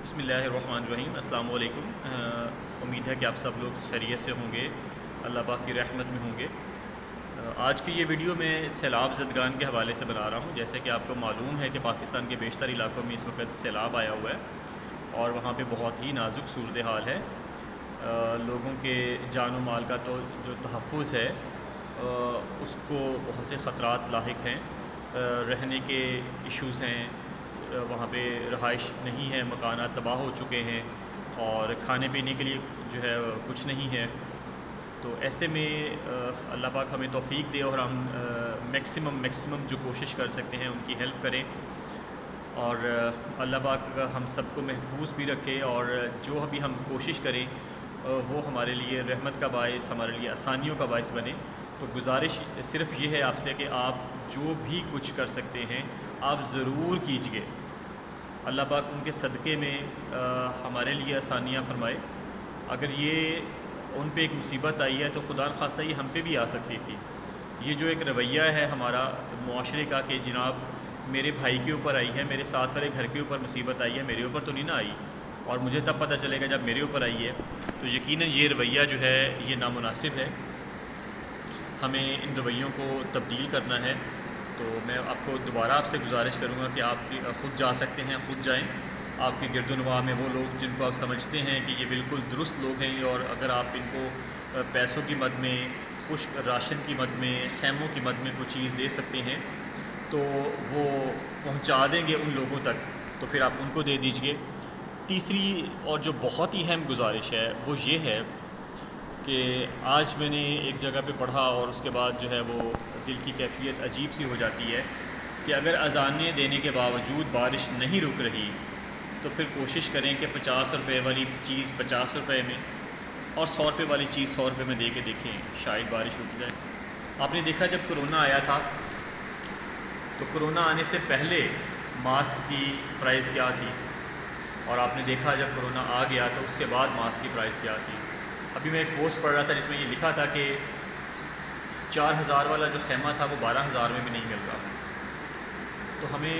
बिस्मिल्लाहिर्रहमानिर्रहीम। अस्सलाम वालेकुम। उम्मीद है कि आप सब लोग खैरियत से होंगे, अल्लाह पाक की रहमत में होंगे। आज की ये वीडियो मैं सैलाब ज़दगान के हवाले से बना रहा हूँ। जैसे कि आपको मालूम है कि पाकिस्तान के बेशतर इलाकों में इस वक्त सैलाब आया हुआ है और वहाँ पे बहुत ही नाजुक सूरत हाल है। लोगों के जान व माल का तो जो तहफ़्फ़ुज़ है उसको बहुत से ख़तरात लाहिक हैं। रहने के इश्यूज़ हैं, वहाँ पे रहाइश नहीं है, मकानात तबाह हो चुके हैं और खाने पीने के लिए जो है कुछ नहीं है। तो ऐसे में अल्लाह पाक हमें तौफ़ीक दे और हम मैक्सिमम जो कोशिश कर सकते हैं उनकी हेल्प करें और अल्लाह पाक हम सबको महफूज भी रखे और जो अभी हम कोशिश करें वो हमारे लिए रहमत का बायस, हमारे लिए आसानियों का बायस बने। तो गुजारिश सिर्फ़ ये है आपसे कि आप जो भी कुछ कर सकते हैं आप ज़रूर कीजिए। अल्लाह पाक उनके सदक़े में हमारे लिए आसानियाँ फ़रमाए। अगर ये उन पे एक मुसीबत आई है तो खुदा न खास्ता ये हम पे भी आ सकती थी। ये जो एक रवैया है हमारा मुआशरे का कि जनाब मेरे भाई के ऊपर आई है, मेरे साथ वाले घर के ऊपर मुसीबत आई है, मेरे ऊपर तो नहीं ना आई और मुझे तब पता चलेगा जब मेरे ऊपर आई है। तो यकीनन ये रवैया जो है ये नामुनासिब है, हमें इन रवैयों को तब्दील करना है। तो मैं आपको दोबारा आपसे गुजारिश करूँगा कि आप ख़ुद जा सकते हैं, ख़ुद जाएँ। आपके गिरदोनवा में वो लोग जिनको आप समझते हैं कि ये बिल्कुल दुरुस्त लोग हैं और अगर आप इनको पैसों की मद में, खुश्क राशन की मद में, खैमों की मद में कोई चीज़ दे सकते हैं तो वो पहुंचा देंगे उन लोगों तक, तो फिर आप उनको दे दीजिए। तीसरी और जो बहुत ही अहम गुजारिश है वो ये है कि आज मैंने एक जगह पे पढ़ा और उसके बाद जो है वो दिल की कैफियत अजीब सी हो जाती है कि अगर अज़ानें देने के बावजूद बारिश नहीं रुक रही तो फिर कोशिश करें कि 50 रुपये वाली चीज़ 50 रुपये में और 100 रुपये वाली चीज़ 100 रुपये में दे के देखें, शायद बारिश रुक जाए। आपने देखा जब कोरोना आया था तो कोरोना आने से पहले मास्क की प्राइस क्या थी और आपने देखा जब कोरोना आ गया तो उसके बाद मास्क की प्राइस क्या थी। अभी मैं एक पोस्ट पढ़ रहा था जिसमें ये लिखा था कि 4000 वाला जो खेमा था वो 12000 में भी नहीं मिल रहा। तो हमें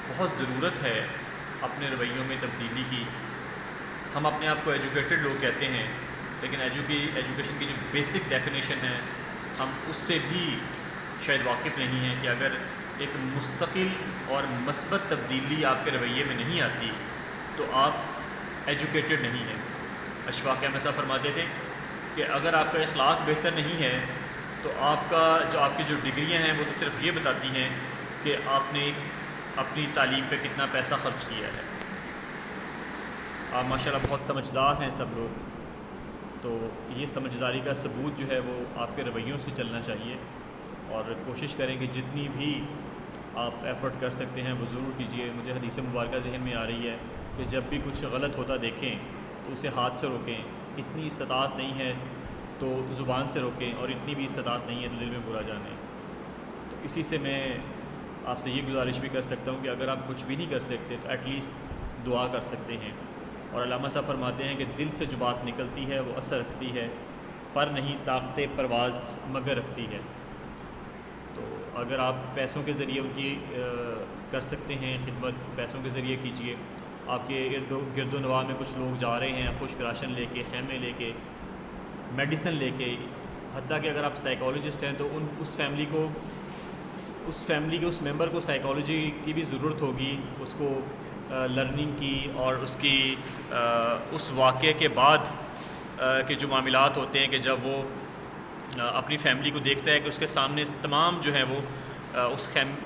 बहुत ज़रूरत है अपने रवैयों में तब्दीली की। हम अपने आप को एजुकेटेड लोग कहते हैं, लेकिन एजुकेशन की जो बेसिक डेफिनेशन है हम उससे भी शायद वाकिफ़ नहीं हैं कि अगर एक मुस्तकिल और मस्बत तब्दीली आपके रवैये में नहीं आती तो आप एजुकेटेड नहीं हैं। अशफाक़ अहमद साहब फरमाते थे कि अगर आपका अखलाक बेहतर नहीं है तो आपकी जो डिग्रियां हैं वो तो सिर्फ ये बताती हैं कि आपने अपनी तालीम पे कितना पैसा ख़र्च किया है। आप माशाल्लाह बहुत समझदार हैं सब लोग, तो ये समझदारी का सबूत जो है वो आपके रवैयों से चलना चाहिए और कोशिश करें कि जितनी भी आप एफ़र्ट कर सकते हैं वो ज़रूर कीजिए। मुझे हदीस मुबारक ज़हन में आ रही है कि जब भी कुछ गलत होता देखें तो उसे हाथ से रोकें। इतनी इस्तात नहीं है तो ज़ुबान से रोकें और इतनी भी इस्तात नहीं है तो दिल में बुरा जाने। तो इसी से मैं आपसे ये गुजारिश भी कर सकता हूँ कि अगर आप कुछ भी नहीं कर सकते तो एटलीस्ट दुआ कर सकते हैं। और अल्लामा साहब फरमाते हैं कि दिल से जो बात निकलती है वो असर रखती है, पर नहीं ताकत परवाज़ मगर रखती है। तो अगर आप पैसों के ज़रिए उनकी कर सकते हैं खिदमत, पैसों के ज़रिए कीजिए। आपके गिरदोनवा में कुछ लोग जा रहे हैं खुश्क राशन लेके, खैमे लेके, मेडिसिन लेके, हत्ता कि अगर आप साइकोलॉजिस्ट हैं तो उस फैमिली के उस मेंबर को साइकोलॉजी की भी ज़रूरत होगी, उसको लर्निंग की और उसकी उस वाक़े के बाद के जो मामलात होते हैं कि जब वो अपनी फैमिली को देखता है कि उसके सामने तमाम जो है वो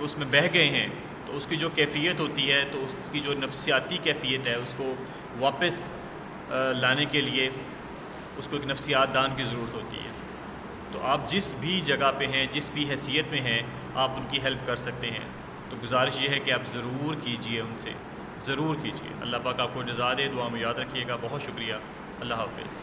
उसमें बह गए हैं, तो उसकी जो कैफ़ियत होती है, तो उसकी जो नफ्सियाती कैफ़ियत है उसको वापस लाने के लिए उसको एक नफ्सियात दान की ज़रूरत होती है। तो आप जिस भी जगह पे हैं, जिस भी हैसियत में हैं, आप उनकी हेल्प कर सकते हैं। तो गुजारिश ये है कि आप ज़रूर कीजिए, उनसे ज़रूर कीजिए। अल्लाह पाक आपको जज़ा दे। दुआ में याद रखिएगा। बहुत शुक्रिया। अल्लाह हाफ़िज़।